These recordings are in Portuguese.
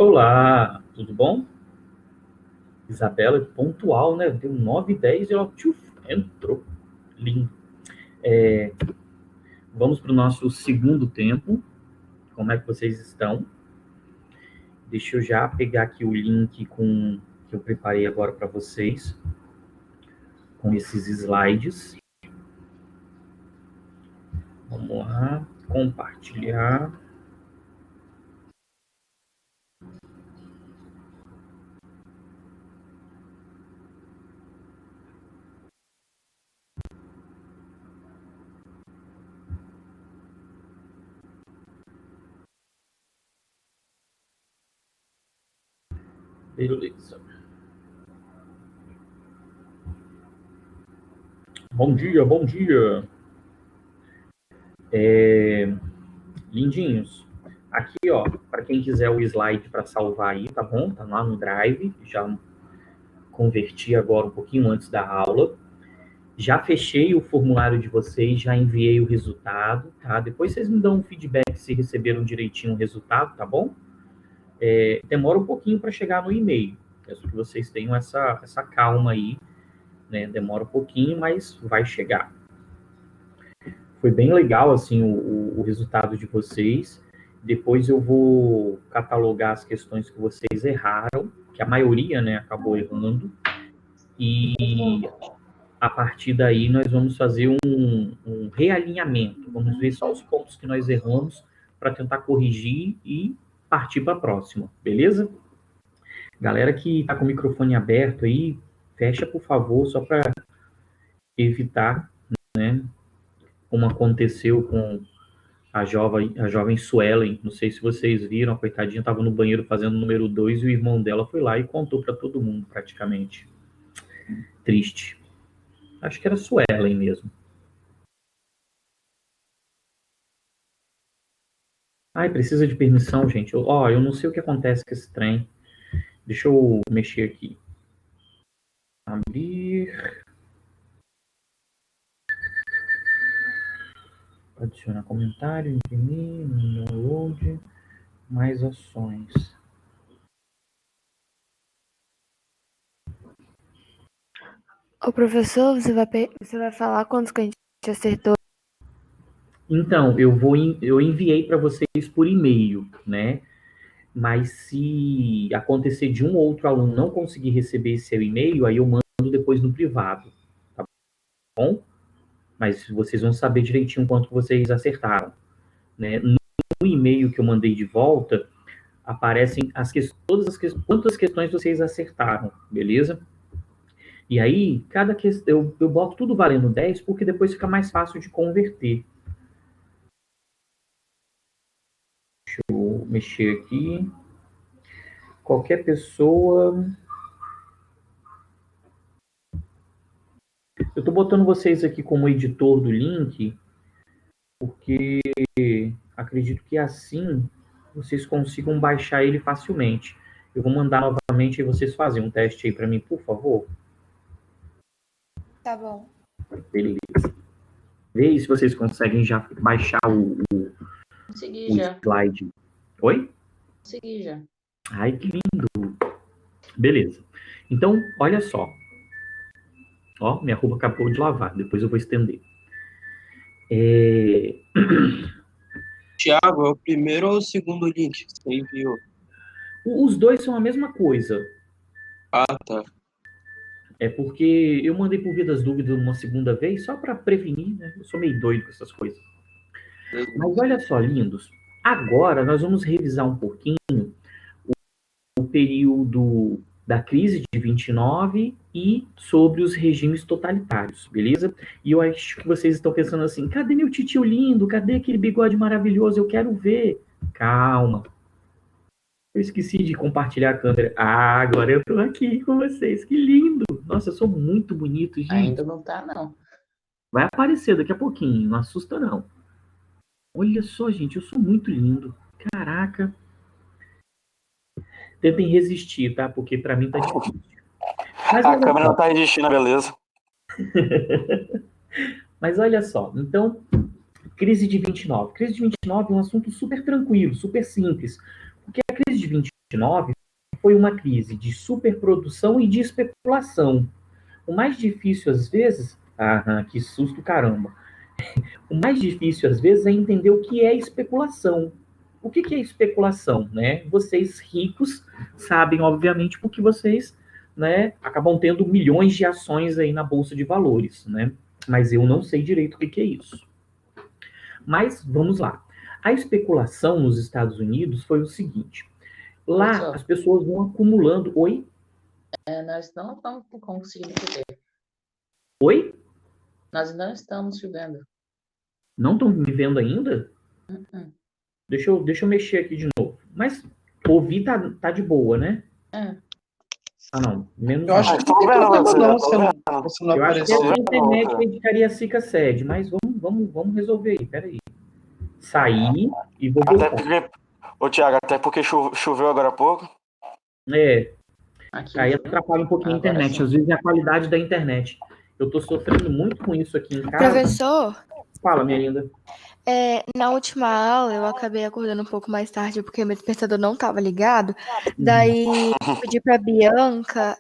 Olá, tudo bom? Isabela, pontual, né? Deu 9h10 e ela entrou. Lindo. Vamos para o nosso segundo tempo. Como é que vocês estão? Deixa eu já pegar aqui o link que eu preparei agora para vocês, com esses slides. Vamos lá, compartilhar. Beleza. Bom dia, bom dia. Lindinhos. Aqui, ó, para quem quiser o slide para salvar aí, tá bom? Tá lá no Drive. Já converti agora um pouquinho antes da aula. Já fechei o formulário de vocês, já enviei o resultado, tá? Depois vocês me dão um feedback se receberam direitinho o resultado, tá bom? Demora um pouquinho para chegar no e-mail. Peço que vocês tenham essa calma aí, né? Demora um pouquinho, mas vai chegar. Foi bem legal, assim, o resultado de vocês. Depois eu vou catalogar as questões que vocês erraram, que a maioria, né, acabou errando. E a partir daí nós vamos fazer um realinhamento. Vamos ver só os pontos que nós erramos para tentar corrigir e partir para a próxima, beleza? Galera que está com o microfone aberto aí, fecha, por favor, só para evitar, né, como aconteceu com a jovem Suelen. Não sei se vocês viram, a coitadinha estava no banheiro fazendo o número 2 e o irmão dela foi lá e contou para todo mundo, praticamente. Triste. Acho que era Suelen mesmo. Ai, precisa de permissão, gente. Eu não sei o que acontece com esse trem. Deixa eu mexer aqui. Abrir. Adicionar comentário, imprimir, download, mais ações. Ô, professor, você vai falar quantos que a gente acertou? Então, eu enviei para vocês por e-mail, né? Mas se acontecer de um ou outro aluno não conseguir receber esse seu e-mail, aí eu mando depois no privado, tá bom? Mas vocês vão saber direitinho quanto vocês acertaram, né? No e-mail que eu mandei de volta, aparecem quantas questões vocês acertaram, beleza? E aí, cada questão, eu boto tudo valendo 10, porque depois fica mais fácil de converter. Deixa eu mexer aqui. Qualquer pessoa. Eu estou botando vocês aqui como editor do link, porque acredito que assim vocês consigam baixar ele facilmente. Eu vou mandar novamente e vocês fazem um teste aí para mim, por favor. Tá bom. Beleza. Vê aí se vocês conseguem já baixar Consegui o já. slide. Oi? Consegui já. Ai, que lindo. Beleza. Então, olha só. Ó, minha roupa acabou de lavar, depois eu vou estender. Tiago, é o primeiro ou o segundo link que você enviou? Os dois são a mesma coisa. Ah, tá. É porque eu mandei por via das dúvidas uma segunda vez, só para prevenir, né? Eu sou meio doido com essas coisas. Mas olha só, lindos. Agora nós vamos revisar um pouquinho o período da crise de 29 e sobre os regimes totalitários, beleza? E eu acho que vocês estão pensando assim, cadê meu titio lindo? Cadê aquele bigode maravilhoso? Eu quero ver. Calma. Eu esqueci de compartilhar a câmera. Ah, agora eu tô aqui com vocês. Que lindo. Nossa, eu sou muito bonito, gente. Ainda não tá, não. Vai aparecer daqui a pouquinho, não assusta não. Olha só, gente, eu sou muito lindo. Caraca. Tentem resistir, tá? Porque pra mim tá difícil. Mas A olha câmera só. não tá resistindo, beleza. Mas olha só. Então, crise de 29. Crise de 29 é um assunto super tranquilo, super simples. Porque a crise de 29 foi uma crise de superprodução e de especulação. O mais difícil, às vezes... que susto, caramba. O mais difícil, às vezes, é entender o que é especulação. O que é especulação, né? Vocês ricos sabem, obviamente, porque vocês, né, acabam tendo milhões de ações aí na Bolsa de Valores, né? Mas eu não sei direito o que é isso. Mas, vamos lá. A especulação nos Estados Unidos foi o seguinte. Lá, as pessoas vão acumulando... Oi? Nós não estamos conseguindo ver. Oi? Nós não estamos te vendo. Não estão me vendo ainda? Deixa eu mexer aqui de novo. Mas ouvir tá de boa, né? Não. Menos Eu acho que não tem problema não, se não eu acho que aparecer. a internet é de Cariacica sede, mas vamos resolver aí, peraí. Sair e vou voltar. Até porque, ô Thiago, até porque choveu agora há pouco. Aí atrapalha um pouquinho a internet. Sim. Às vezes é a qualidade da internet. Eu tô sofrendo muito com isso aqui em casa. Professor, Fala, minha linda. na última aula eu acabei acordando um pouco mais tarde porque meu despertador não estava ligado. Daí pedi pra Bianca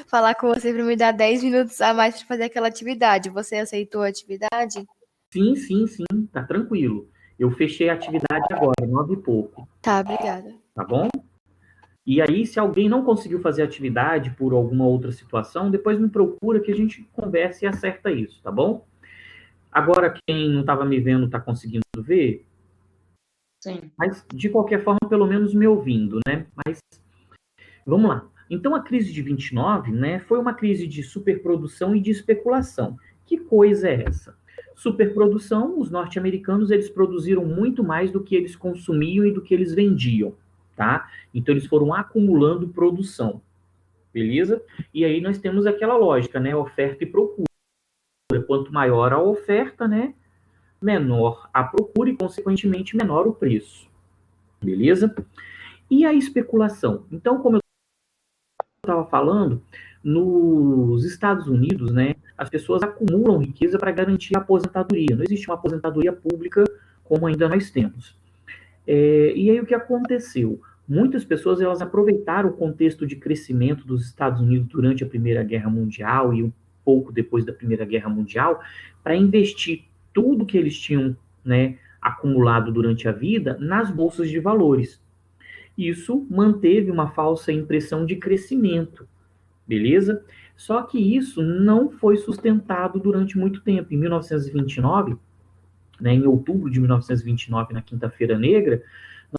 falar com você para me dar 10 minutos a mais para fazer aquela atividade. Você aceitou a atividade? Sim, tá tranquilo. Eu fechei a atividade agora, 9 e pouco. Tá, obrigada. Tá bom? E aí, se alguém não conseguiu fazer a atividade por alguma outra situação, depois me procura que a gente conversa e acerta isso, tá bom? Agora, quem não estava me vendo está conseguindo ver? Sim. Mas, de qualquer forma, pelo menos me ouvindo, né? Mas, vamos lá. Então, a crise de 29, né, foi uma crise de superprodução e de especulação. Que coisa é essa? Superprodução, os norte-americanos, eles produziram muito mais do que eles consumiam e do que eles vendiam, tá? Então, eles foram acumulando produção, beleza? E aí nós temos aquela lógica, né? Oferta e procura. Quanto maior a oferta, né? Menor a procura e, consequentemente, menor o preço, beleza? E a especulação? Então, como eu estava falando, nos Estados Unidos, né, as pessoas acumulam riqueza para garantir a aposentadoria. Não existe uma aposentadoria pública como ainda nós temos. E aí o que aconteceu? Muitas pessoas elas aproveitaram o contexto de crescimento dos Estados Unidos durante a Primeira Guerra Mundial e um pouco depois da Primeira Guerra Mundial para investir tudo que eles tinham, né, acumulado durante a vida nas bolsas de valores. Isso manteve uma falsa impressão de crescimento, beleza? Só que isso não foi sustentado durante muito tempo. Em 1929, né, em outubro de 1929, na Quinta-feira Negra,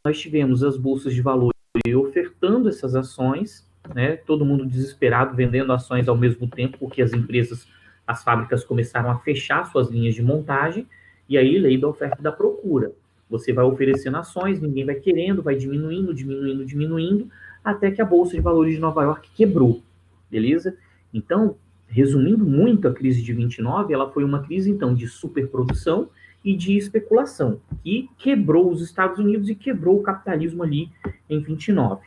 nós tivemos as bolsas de valores ofertando essas ações, né, todo mundo desesperado vendendo ações ao mesmo tempo, porque as empresas, as fábricas começaram a fechar suas linhas de montagem, e aí lei da oferta e da procura. Você vai oferecendo ações, ninguém vai querendo, vai diminuindo, até que a Bolsa de Valores de Nova York quebrou, beleza? Então, resumindo muito a crise de 29, ela foi uma crise, então, de superprodução e de especulação, que quebrou os Estados Unidos e quebrou o capitalismo ali em 29.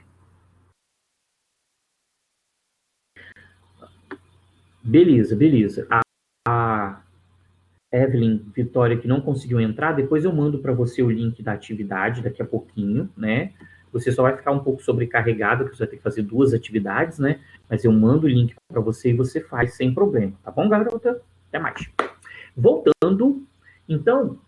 Beleza. A Evelyn Vitória, que não conseguiu entrar, depois eu mando para você o link da atividade daqui a pouquinho, né? Você só vai ficar um pouco sobrecarregado, porque você vai ter que fazer 2 atividades, né? Mas eu mando o link para você e você faz sem problema, tá bom, garota? Até mais. Voltando, então,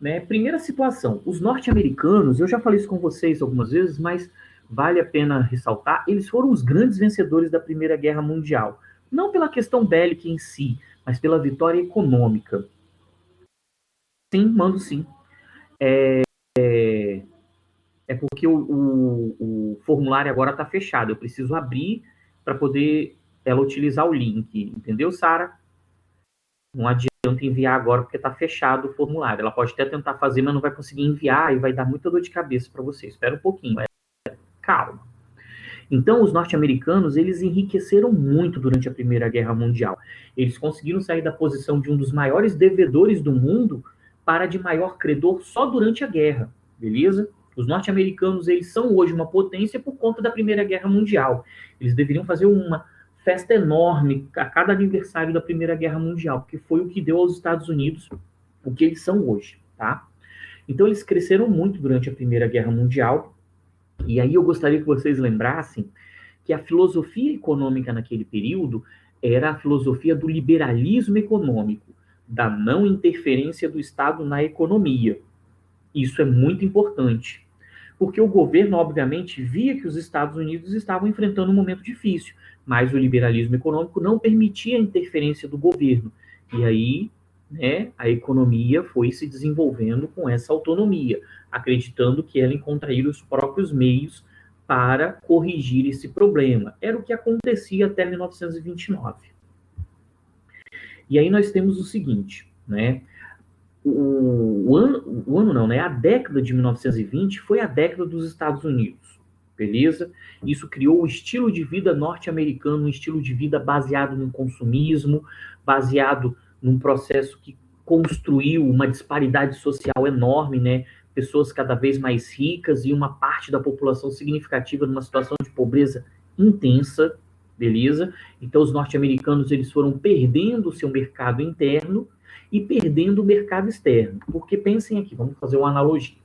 né, primeira situação, os norte-americanos, eu já falei isso com vocês algumas vezes, mas vale a pena ressaltar, eles foram os grandes vencedores da Primeira Guerra Mundial. Não pela questão bélica em si, mas pela vitória econômica. Sim, mando sim. É porque o formulário agora está fechado. Eu preciso abrir para poder ela utilizar o link. Entendeu, Sara? Não adianta enviar agora porque está fechado o formulário. Ela pode até tentar fazer, mas não vai conseguir enviar e vai dar muita dor de cabeça para você. Espera um pouquinho. Calma. Então, os norte-americanos, eles enriqueceram muito durante a Primeira Guerra Mundial. Eles conseguiram sair da posição de um dos maiores devedores do mundo para de maior credor só durante a guerra, beleza? Os norte-americanos, eles são hoje uma potência por conta da Primeira Guerra Mundial. Eles deveriam fazer uma festa enorme a cada aniversário da Primeira Guerra Mundial, porque foi o que deu aos Estados Unidos o que eles são hoje, tá? Então, eles cresceram muito durante a Primeira Guerra Mundial E aí eu gostaria que vocês lembrassem que a filosofia econômica naquele período era a filosofia do liberalismo econômico, da não interferência do Estado na economia. Isso é muito importante, porque o governo, obviamente, via que os Estados Unidos estavam enfrentando um momento difícil, mas o liberalismo econômico não permitia a interferência do governo. E aí, né, a economia foi se desenvolvendo com essa autonomia, acreditando que ela encontraria os próprios meios para corrigir esse problema. Era o que acontecia até 1929. E aí nós temos o seguinte, né? O ano não, né? A década de 1920 foi a década dos Estados Unidos, beleza? Isso criou o estilo de vida norte-americano, um estilo de vida baseado no consumismo, baseado num processo que construiu uma disparidade social enorme, né? Pessoas cada vez mais ricas e uma parte da população significativa numa situação de pobreza intensa, beleza? Então os norte-americanos eles foram perdendo o seu mercado interno e perdendo o mercado externo. Porque pensem aqui, vamos fazer uma analogia.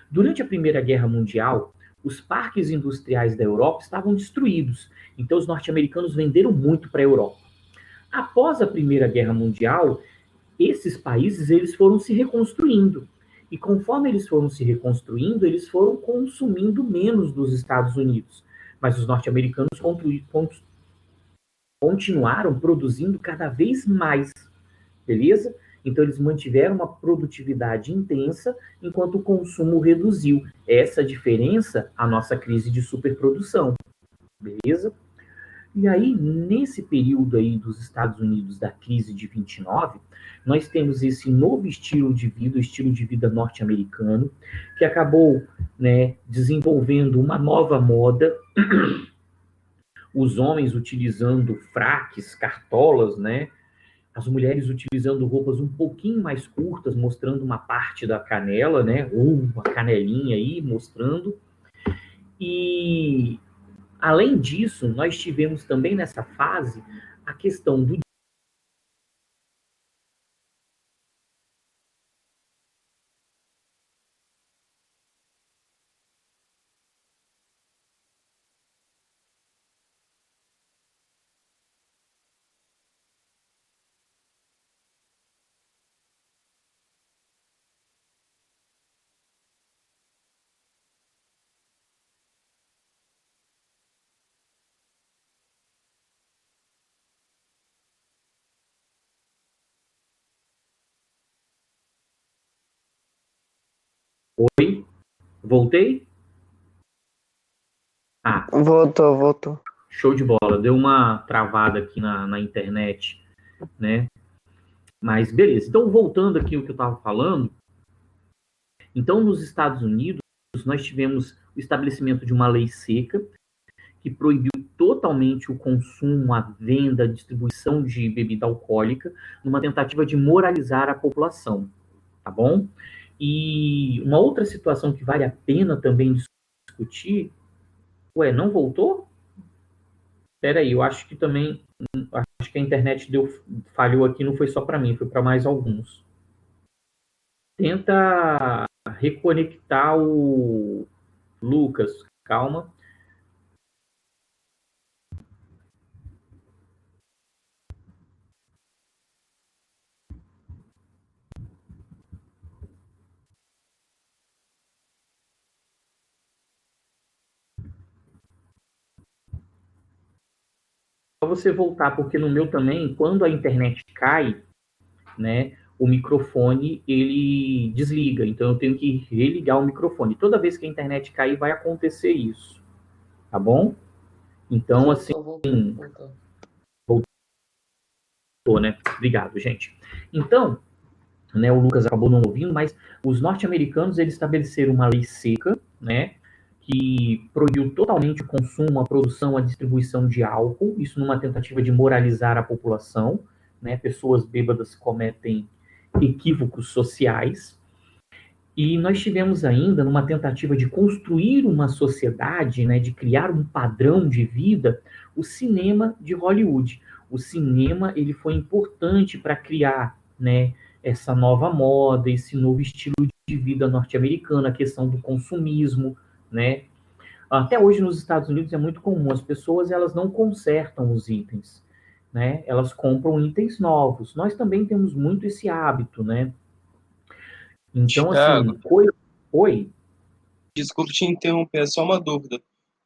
Durante a Primeira Guerra Mundial, os parques industriais da Europa estavam destruídos. Então os norte-americanos venderam muito para a Europa. Após a Primeira Guerra Mundial, esses países eles foram se reconstruindo. E conforme eles foram se reconstruindo, eles foram consumindo menos dos Estados Unidos. Mas os norte-americanos continuaram produzindo cada vez mais, beleza? Então, eles mantiveram uma produtividade intensa, enquanto o consumo reduziu. Essa diferença, a nossa crise de superprodução, beleza? E aí, nesse período aí dos Estados Unidos, da crise de 29, nós temos esse novo estilo de vida, o estilo de vida norte-americano, que acabou, né, desenvolvendo uma nova moda, os homens utilizando fraques, cartolas, né, as mulheres utilizando roupas um pouquinho mais curtas, mostrando uma parte da canela, né? Ou uma canelinha aí, mostrando. E, além disso, nós tivemos também nessa fase a questão do Oi? Voltei? Ah, Voltou. show de bola. Deu uma travada aqui na internet, né? Mas beleza. Então, voltando aqui ao que eu estava falando. Então, nos Estados Unidos, nós tivemos o estabelecimento de uma lei seca que proibiu totalmente o consumo, a venda, a distribuição de bebida alcoólica, numa tentativa de moralizar a população, tá bom? E uma outra situação que vale a pena também discutir. Ué, não voltou? Espera aí, eu acho que também, acho que a internet falhou aqui, não foi só para mim, foi para mais alguns. Tenta reconectar o Lucas, calma. Só você voltar, porque no meu também, quando a internet cai, né, o microfone ele desliga, então eu tenho que religar o microfone. Toda vez que a internet cair, vai acontecer isso, tá bom? Então, assim, voltou, né? Obrigado, gente. Então, né, o Lucas acabou não ouvindo, mas os norte-americanos eles estabeleceram uma lei seca, né, que proibiu totalmente o consumo, a produção, a distribuição de álcool, isso numa tentativa de moralizar a população, né, pessoas bêbadas cometem equívocos sociais, e nós tivemos ainda, numa tentativa de construir uma sociedade, né, de criar um padrão de vida, o cinema de Hollywood. O cinema ele foi importante para criar, né, essa nova moda, esse novo estilo de vida norte-americano, a questão do consumismo, né? Até hoje nos Estados Unidos é muito comum, as pessoas elas não consertam os itens, né? Elas compram itens novos. Nós também temos muito esse hábito, né? Então, Thiago, assim, oi, desculpe te interromper, é só uma dúvida.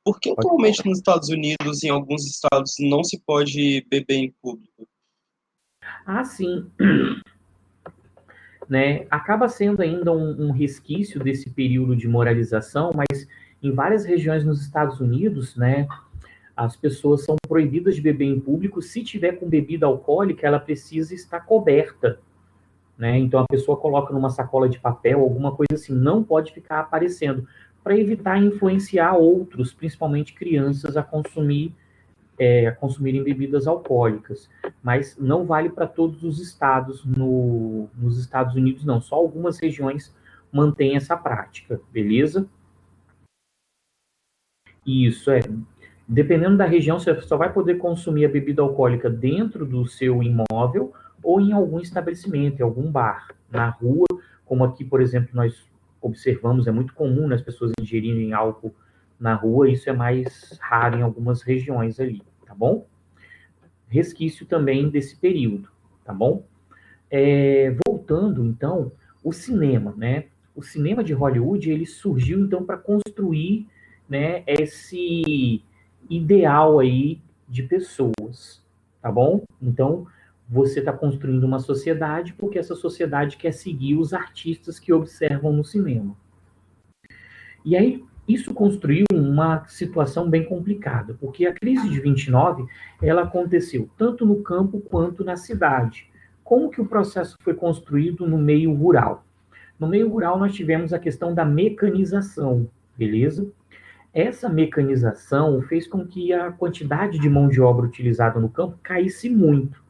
Por que pode atualmente falar. nos Estados Unidos, em alguns estados, não se pode beber em público? Ah, sim, né? Acaba sendo ainda um resquício desse período de moralização, mas em várias regiões nos Estados Unidos, né, as pessoas são proibidas de beber em público. Se tiver com bebida alcoólica, ela precisa estar coberta, né? Então a pessoa coloca numa sacola de papel, alguma coisa assim, não pode ficar aparecendo, para evitar influenciar outros, principalmente crianças, a consumirem bebidas alcoólicas. Mas não vale para todos os estados nos Estados Unidos, não. Só algumas regiões mantêm essa prática, beleza? Isso é. Dependendo da região, você só vai poder consumir a bebida alcoólica dentro do seu imóvel ou em algum estabelecimento, em algum bar, na rua, como aqui, por exemplo, nós observamos, é muito comum, né, as pessoas ingerirem álcool na rua, isso é mais raro em algumas regiões ali, tá bom? Resquício também desse período, tá bom? Voltando, então, o cinema, né? O cinema de Hollywood, ele surgiu, então, para construir, né, esse ideal aí de pessoas, tá bom? Então, você está construindo uma sociedade porque essa sociedade quer seguir os artistas que observam no cinema. E aí, isso construiu uma situação bem complicada, porque a crise de 29, ela aconteceu tanto no campo quanto na cidade. Como que o processo foi construído no meio rural? No meio rural, nós tivemos a questão da mecanização, beleza? Essa mecanização fez com que a quantidade de mão de obra utilizada no campo caísse muito,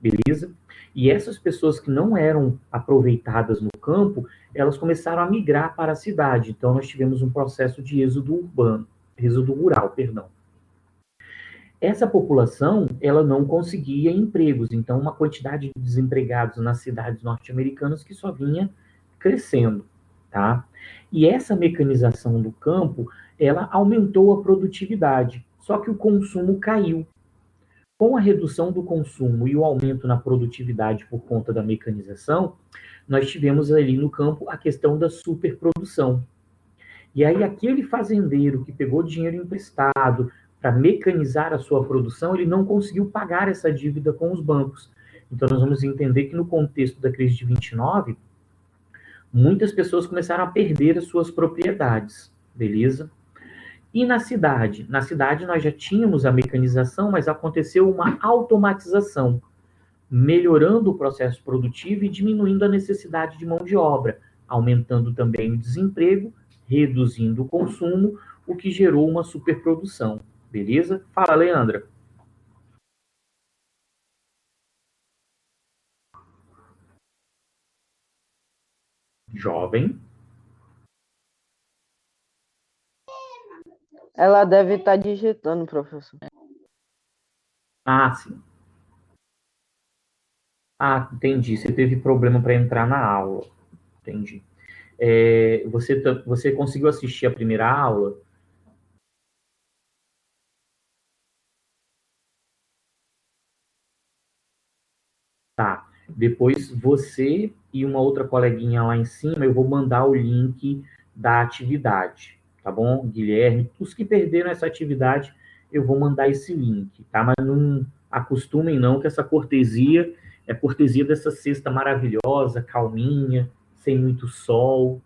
beleza? E essas pessoas que não eram aproveitadas no campo, elas começaram a migrar para a cidade. Então, nós tivemos um processo de êxodo urbano, êxodo rural, perdão. Essa população, ela não conseguia empregos, então uma quantidade de desempregados nas cidades norte-americanas que só vinha crescendo, tá? E essa mecanização do campo, ela aumentou a produtividade, só que o consumo caiu. Com a redução do consumo e o aumento na produtividade por conta da mecanização, nós tivemos ali no campo a questão da superprodução. E aí aquele fazendeiro que pegou dinheiro emprestado para mecanizar a sua produção, ele não conseguiu pagar essa dívida com os bancos. Então nós vamos entender que no contexto da crise de 29, muitas pessoas começaram a perder as suas propriedades, beleza? E na cidade? Na cidade nós já tínhamos a mecanização, mas aconteceu uma automatização, melhorando o processo produtivo e diminuindo a necessidade de mão de obra, aumentando também o desemprego, reduzindo o consumo, o que gerou uma superprodução. Beleza? Fala, Leandra. Jovem. Ela deve estar digitando, professor. Ah, sim. Ah, entendi. Você teve problema para entrar na aula. Entendi. Você conseguiu assistir a primeira aula? Tá. Depois você e uma outra coleguinha lá em cima, eu vou mandar o link da atividade, tá bom? Guilherme, os que perderam essa atividade, eu vou mandar esse link, tá? Mas não acostumem não que essa cortesia é cortesia dessa sexta maravilhosa, calminha, sem muito sol,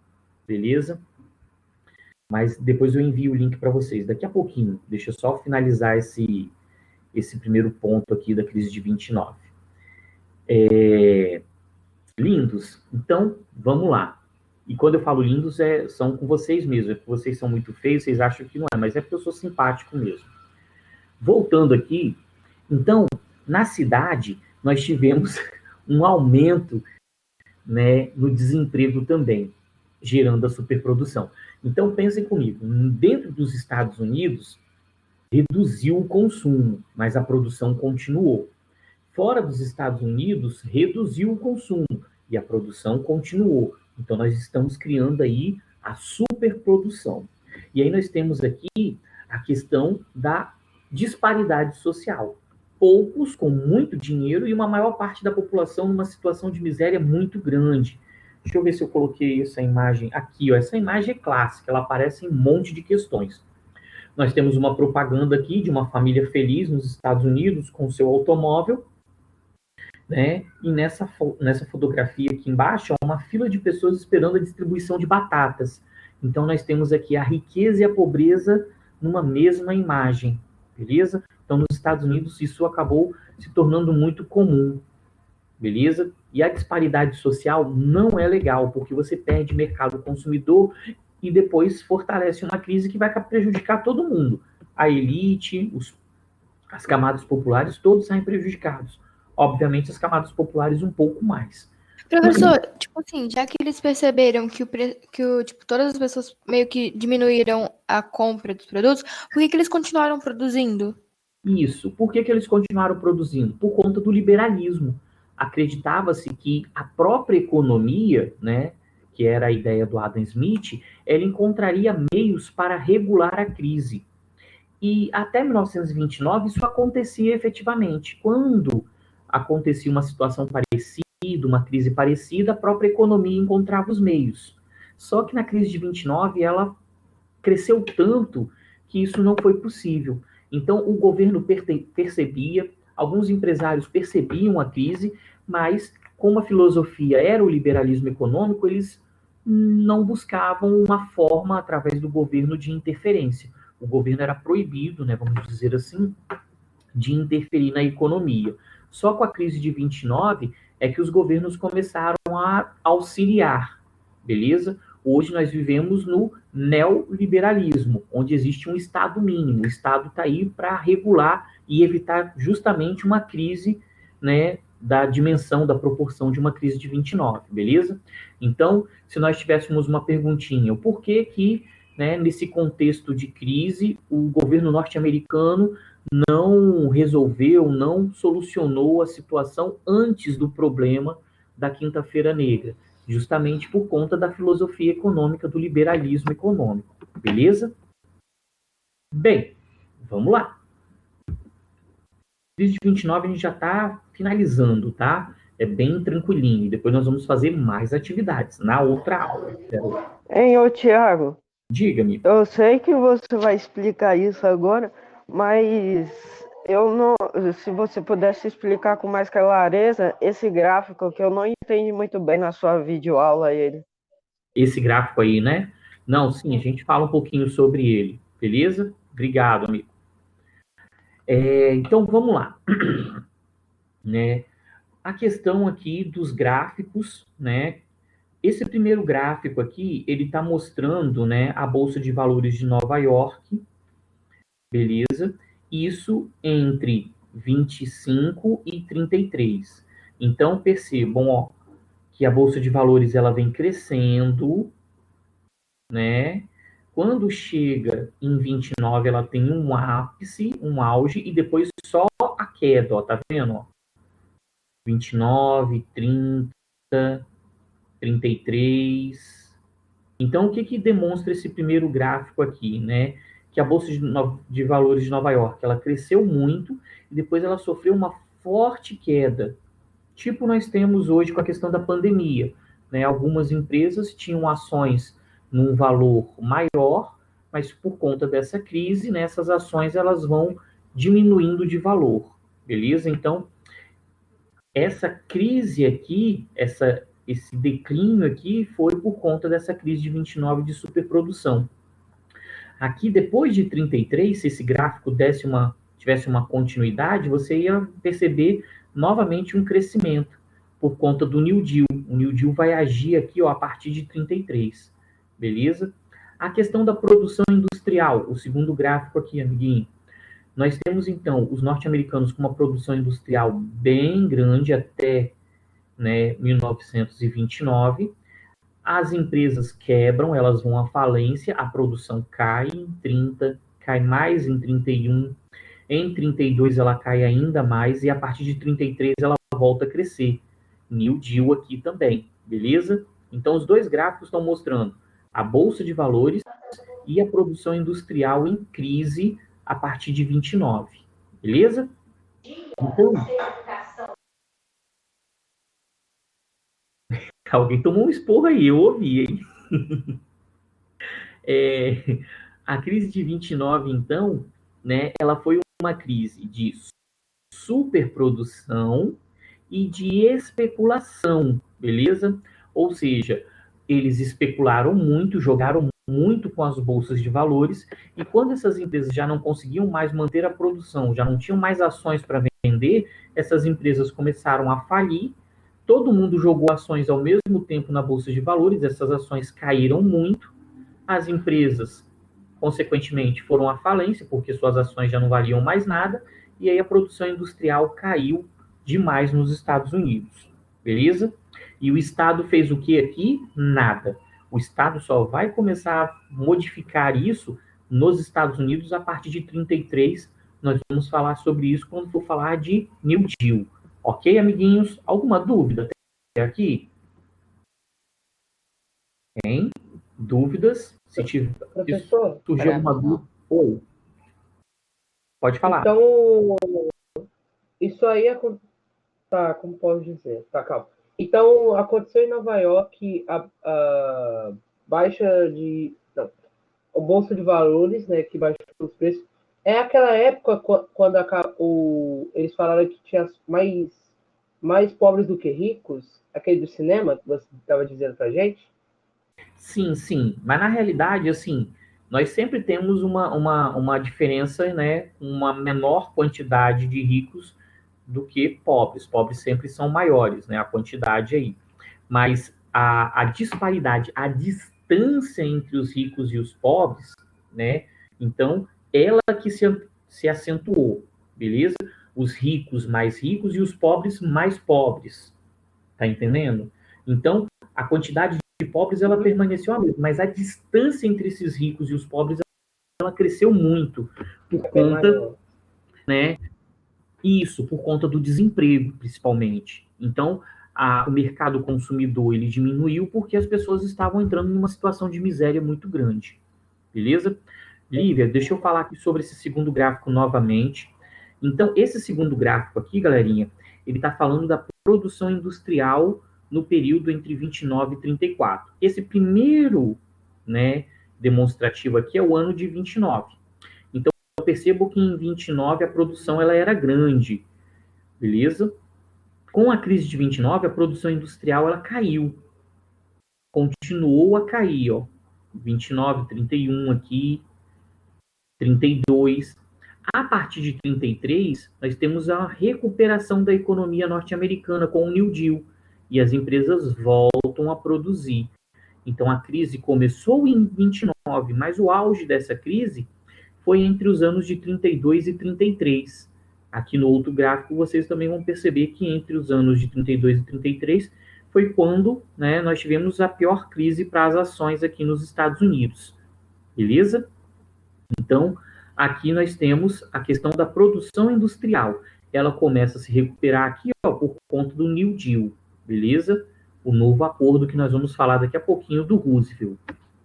beleza? Mas depois eu envio o link para vocês, daqui a pouquinho. Deixa eu só finalizar esse primeiro ponto aqui da crise de 29. Lindos. Então, vamos lá. E quando eu falo lindos, são com vocês mesmo. É porque vocês são muito feios, vocês acham que não é, mas é porque eu sou simpático mesmo. Voltando aqui, então, na cidade, nós tivemos um aumento, né, no desemprego também, gerando a superprodução. Então, pensem comigo, dentro dos Estados Unidos, reduziu o consumo, mas a produção continuou. Fora dos Estados Unidos, reduziu o consumo e a produção continuou. Então, nós estamos criando aí a superprodução. E aí nós temos aqui a questão da disparidade social. Poucos com muito dinheiro e uma maior parte da população numa situação de miséria muito grande. Deixa eu ver se eu coloquei essa imagem aqui. Ó. Essa imagem é clássica, ela aparece em um monte de questões. Nós temos uma propaganda aqui de uma família feliz nos Estados Unidos com seu automóvel, né? E nessa fotografia aqui embaixo, há uma fila de pessoas esperando a distribuição de batatas. Então, nós temos aqui a riqueza e a pobreza numa mesma imagem, beleza? Então, nos Estados Unidos, isso acabou se tornando muito comum, beleza? E a disparidade social não é legal, porque você perde mercado consumidor e depois fortalece uma crise que vai prejudicar todo mundo. A elite, as camadas populares, todos saem prejudicados. Obviamente, as camadas populares um pouco mais. Professor, tipo assim, já que eles perceberam que tipo, todas as pessoas meio que diminuíram a compra dos produtos, por que eles continuaram produzindo? Isso. Por que eles continuaram produzindo? Por conta do liberalismo. Acreditava-se que a própria economia, né, que era a ideia do Adam Smith, ela encontraria meios para regular a crise. E até 1929 isso acontecia efetivamente. Quando acontecia uma situação parecida, uma crise parecida, a própria economia encontrava os meios. Só que na crise de 29 ela cresceu tanto que isso não foi possível. Então o governo percebia, alguns empresários percebiam a crise, mas como a filosofia era o liberalismo econômico, eles não buscavam uma forma através do governo de interferência. O governo era proibido, né, vamos dizer assim, de interferir na economia. Só com a crise de 29 é que os governos começaram a auxiliar, beleza? Hoje nós vivemos no neoliberalismo, onde existe um Estado mínimo. O Estado está aí para regular e evitar justamente uma crise, né, da dimensão, da proporção de uma crise de 29, beleza? Então, se nós tivéssemos uma perguntinha, o porquê que, né, nesse contexto de crise, o governo norte-americano não resolveu, não solucionou a situação antes do problema da Quinta-feira Negra, justamente por conta da filosofia econômica, do liberalismo econômico, beleza? Bem, vamos lá. Crise de 29 a gente já está finalizando, tá? É bem tranquilinho, e depois nós vamos fazer mais atividades na outra aula. Hein, ô Thiago? Diga-me. Eu sei que você vai explicar isso agora, mas eu não. Se você pudesse explicar com mais clareza esse gráfico que eu não entendi muito bem na sua videoaula ele. Esse gráfico aí, né? Não, sim, a gente fala um pouquinho sobre ele, beleza? Obrigado, amigo. Então, vamos lá. Né? A questão aqui dos gráficos, né? Esse primeiro gráfico aqui, ele está mostrando, né, a Bolsa de Valores de Nova York, beleza? Isso entre 25 e 33. Então, percebam, ó, que a Bolsa de Valores ela vem crescendo, né? Quando chega em 29, ela tem um ápice, um auge, e depois só a queda, ó, tá vendo? Ó? 29, 30, 33. Então, o que que demonstra esse primeiro gráfico aqui, né? Que a Bolsa de Valores de Nova York, ela cresceu muito e depois ela sofreu uma forte queda. Tipo nós temos hoje com a questão da pandemia, né? Algumas empresas tinham ações num valor maior, mas por conta dessa crise, né, essas ações elas vão diminuindo de valor, beleza? Então, essa crise aqui, esse declínio aqui foi por conta dessa crise de 29 de superprodução. Aqui, depois de 33, se esse gráfico tivesse uma continuidade, você ia perceber novamente um crescimento por conta do New Deal. O New Deal vai agir aqui, ó, a partir de 33, beleza? A questão da produção industrial, o segundo gráfico aqui, amiguinho. Nós temos, então, os norte-americanos com uma produção industrial bem grande até, né, 1929. As empresas quebram, elas vão à falência, a produção cai em 30, cai mais em 31, em 32 ela cai ainda mais, e a partir de 33 ela volta a crescer. New Deal aqui também, beleza? Então, os dois gráficos estão mostrando a Bolsa de Valores e a produção industrial em crise a partir de 29, beleza? Então, alguém tomou um esporro aí, eu ouvi, hein? A crise de 29, então, né, ela foi uma crise de superprodução e de especulação, beleza? Ou seja, eles especularam muito, jogaram muito com as bolsas de valores, e quando essas empresas já não conseguiam mais manter a produção, já não tinham mais ações para vender, essas empresas começaram a falir, todo mundo jogou ações ao mesmo tempo na bolsa de valores, essas ações caíram muito, as empresas, consequentemente, foram à falência, porque suas ações já não valiam mais nada, e aí a produção industrial caiu demais nos Estados Unidos, beleza? E o Estado fez o que aqui? Nada. O Estado só vai começar a modificar isso nos Estados Unidos a partir de 33. Nós vamos falar sobre isso quando for falar de New Deal. Ok, amiguinhos? Alguma dúvida até aqui? Tem? Dúvidas? Se tiver, Professor, surgir alguma dúvida, oi. Pode falar. Então, isso aí tá, como posso dizer? Tá, calma. Então, aconteceu em Nova York a baixa de... Não, a Bolsa de Valores, né, que baixou os preços. É aquela época quando eles falaram que tinha mais pobres do que ricos, aquele do cinema que você estava dizendo pra gente? Sim, sim. Mas na realidade, assim, nós sempre temos uma diferença, né? Uma menor quantidade de ricos do que pobres. Pobres sempre são maiores, né? A quantidade aí. Mas a disparidade, a distância entre os ricos e os pobres, né? Então, ela que se acentuou, beleza? Os ricos mais ricos e os pobres mais pobres. Tá entendendo? Então, a quantidade de pobres ela permaneceu a mesma, mas a distância entre esses ricos e os pobres ela cresceu muito por conta, né? Isso, por conta do desemprego, principalmente. Então, o mercado consumidor ele diminuiu porque as pessoas estavam entrando numa situação de miséria muito grande. Beleza? Lívia, deixa eu falar aqui sobre esse segundo gráfico novamente. Então, esse segundo gráfico aqui, galerinha, ele está falando da produção industrial no período entre 29 e 34. Esse primeiro, né, demonstrativo aqui é o ano de 29. Então, eu percebo que em 29 a produção ela era grande, beleza? Com a crise de 29, a produção industrial ela caiu. Continuou a cair, ó. 29, 31 aqui, 32. A partir de 33, nós temos a recuperação da economia norte-americana com o New Deal e as empresas voltam a produzir. Então, a crise começou em 29, mas o auge dessa crise foi entre os anos de 32 e 33. Aqui no outro gráfico, vocês também vão perceber que entre os anos de 32 e 33 foi quando, né, nós tivemos a pior crise para as ações aqui nos Estados Unidos. Beleza? Então, aqui nós temos a questão da produção industrial. Ela começa a se recuperar aqui, ó, por conta do New Deal, beleza? O novo acordo que nós vamos falar daqui a pouquinho do Roosevelt.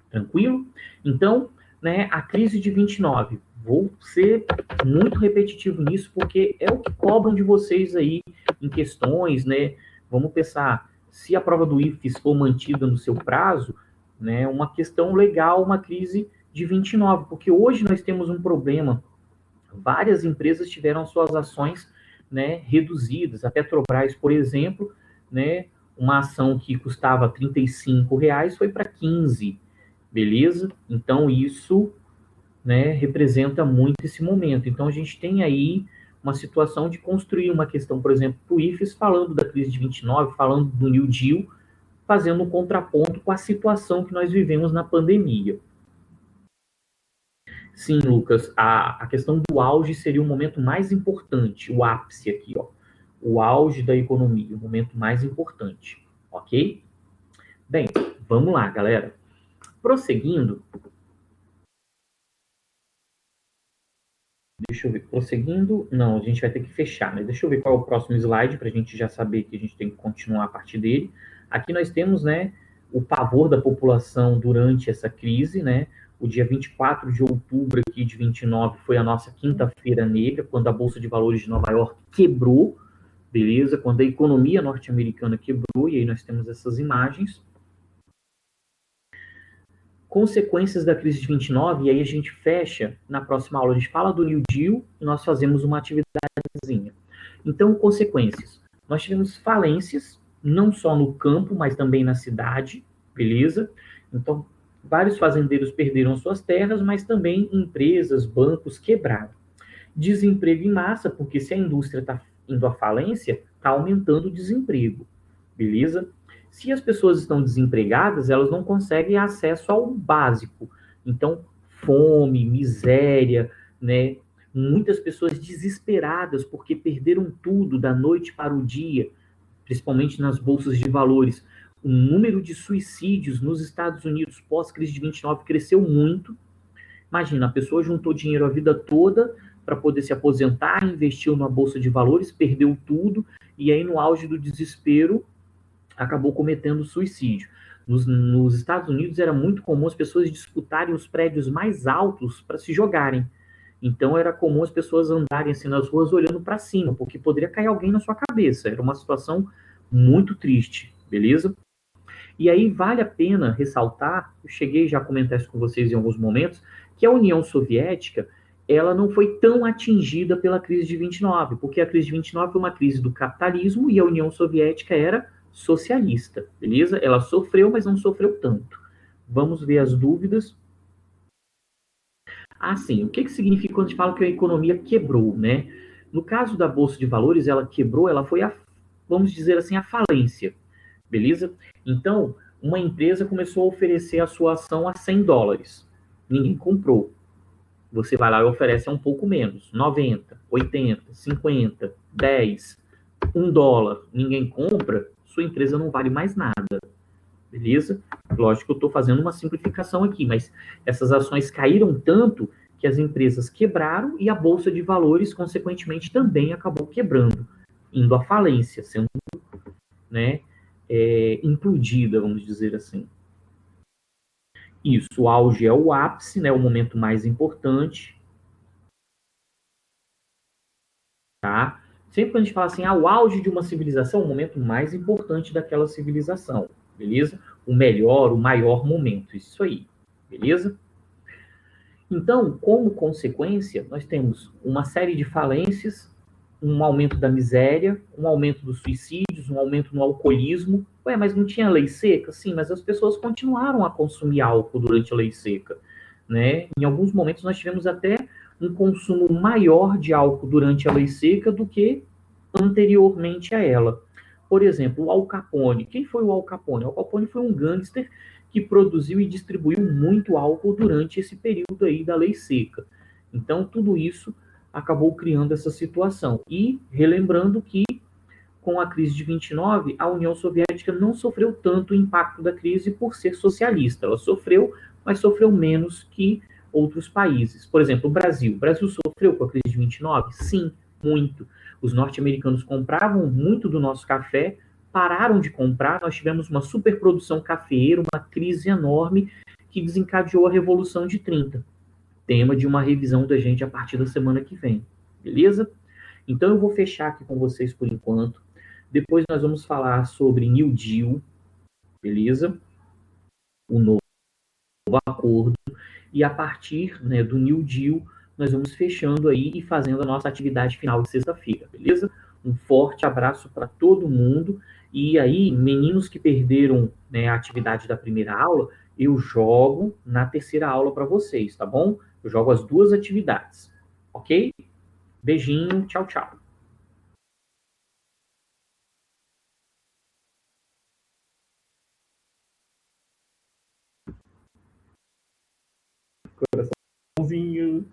Tranquilo? Então, né, a crise de 29. Vou ser muito repetitivo nisso, porque é o que cobram de vocês aí em questões, né? Vamos pensar, se a prova do IFES for mantida no seu prazo, né, uma questão legal, uma crise de 29, porque hoje nós temos um problema. Várias empresas tiveram suas ações, né, reduzidas. A Petrobras, por exemplo, né, uma ação que custava R$35 foi para 15, beleza? Então, isso, né, representa muito esse momento. Então, a gente tem aí uma situação de construir uma questão, por exemplo, do IFES, falando da crise de 29, falando do New Deal, fazendo um contraponto com a situação que nós vivemos na pandemia. Sim, Lucas, a questão do auge seria o momento mais importante, o ápice aqui, ó. O auge da economia, o momento mais importante, ok? Bem, vamos lá, galera. Prosseguindo. Deixa eu ver, prosseguindo. Não, a gente vai ter que fechar, né? Deixa eu ver qual é o próximo slide, para a gente já saber que a gente tem que continuar a partir dele. Aqui nós temos, né, o pavor da população durante essa crise, né? O dia 24 de outubro aqui de 29 foi a nossa quinta-feira negra, quando a Bolsa de Valores de Nova York quebrou, beleza? Quando a economia norte-americana quebrou, e aí nós temos essas imagens. Consequências da crise de 29, e aí a gente fecha, na próxima aula a gente fala do New Deal, e nós fazemos uma atividadezinha. Então, consequências. Nós tivemos falências, não só no campo, mas também na cidade, beleza? Então, vários fazendeiros perderam suas terras, mas também empresas, bancos quebraram. Desemprego em massa, porque se a indústria está indo à falência, está aumentando o desemprego, beleza? Se as pessoas estão desempregadas, elas não conseguem acesso ao básico. Então, fome, miséria, né? Muitas pessoas desesperadas porque perderam tudo da noite para o dia, principalmente nas bolsas de valores. O número de suicídios nos Estados Unidos pós-crise de 29 cresceu muito. Imagina, a pessoa juntou dinheiro a vida toda para poder se aposentar, investiu na bolsa de valores, perdeu tudo, e aí no auge do desespero acabou cometendo suicídio. Nos Estados Unidos era muito comum as pessoas disputarem os prédios mais altos para se jogarem. Então era comum as pessoas andarem assim nas ruas olhando para cima, porque poderia cair alguém na sua cabeça. Era uma situação muito triste, beleza? E aí vale a pena ressaltar, eu cheguei já a comentar isso com vocês em alguns momentos, que a União Soviética, ela não foi tão atingida pela crise de 29, porque a crise de 29 foi uma crise do capitalismo e a União Soviética era socialista, beleza? Ela sofreu, mas não sofreu tanto. Vamos ver as dúvidas. Ah, sim. O que significa quando a gente fala que a economia quebrou, né? No caso da Bolsa de Valores, ela quebrou, ela foi, vamos dizer assim, a falência, beleza? Então, uma empresa começou a oferecer a sua ação a $100. Ninguém comprou. Você vai lá e oferece a um pouco menos, 90, 80, 50, 10, $1. Ninguém compra, sua empresa não vale mais nada, beleza? Lógico que eu estou fazendo uma simplificação aqui, mas essas ações caíram tanto que as empresas quebraram e a Bolsa de Valores, consequentemente, também acabou quebrando, indo à falência, sendo, né, implodida, vamos dizer assim. Isso, o auge é o ápice, né, o momento mais importante, tá? Sempre que a gente fala assim, o auge de uma civilização, o momento mais importante daquela civilização, beleza? O melhor, o maior momento, isso aí, beleza? Então, como consequência, nós temos uma série de falências, um aumento da miséria, um aumento dos suicídios, um aumento no alcoolismo. Ué, mas não tinha lei seca? Sim, mas as pessoas continuaram a consumir álcool durante a lei seca, né? Em alguns momentos nós tivemos até um consumo maior de álcool durante a lei seca do que anteriormente a ela. Por exemplo, o Al Capone. Quem foi o Al Capone? O Al Capone foi um gangster que produziu e distribuiu muito álcool durante esse período aí da lei seca. Então, tudo isso acabou criando essa situação. E relembrando que, com a crise de 29, a União Soviética não sofreu tanto o impacto da crise por ser socialista. Ela sofreu, mas sofreu menos que outros países. Por exemplo, o Brasil. O Brasil sofreu com a crise de 29? Sim, muito. Os norte-americanos compravam muito do nosso café, pararam de comprar, nós tivemos uma superprodução cafeeira, uma crise enorme que desencadeou a Revolução de 30. Tema de uma revisão da gente a partir da semana que vem. Beleza? Então eu vou fechar aqui com vocês por enquanto. Depois nós vamos falar sobre New Deal, beleza? O novo acordo. E a partir, né, do New Deal, nós vamos fechando aí e fazendo a nossa atividade final de sexta-feira, beleza? Um forte abraço para todo mundo. E aí, meninos que perderam, né, a atividade da primeira aula, eu jogo na terceira aula para vocês, tá bom? Eu jogo as duas atividades, ok? Beijinho, tchau, tchau. Coraçãozinho.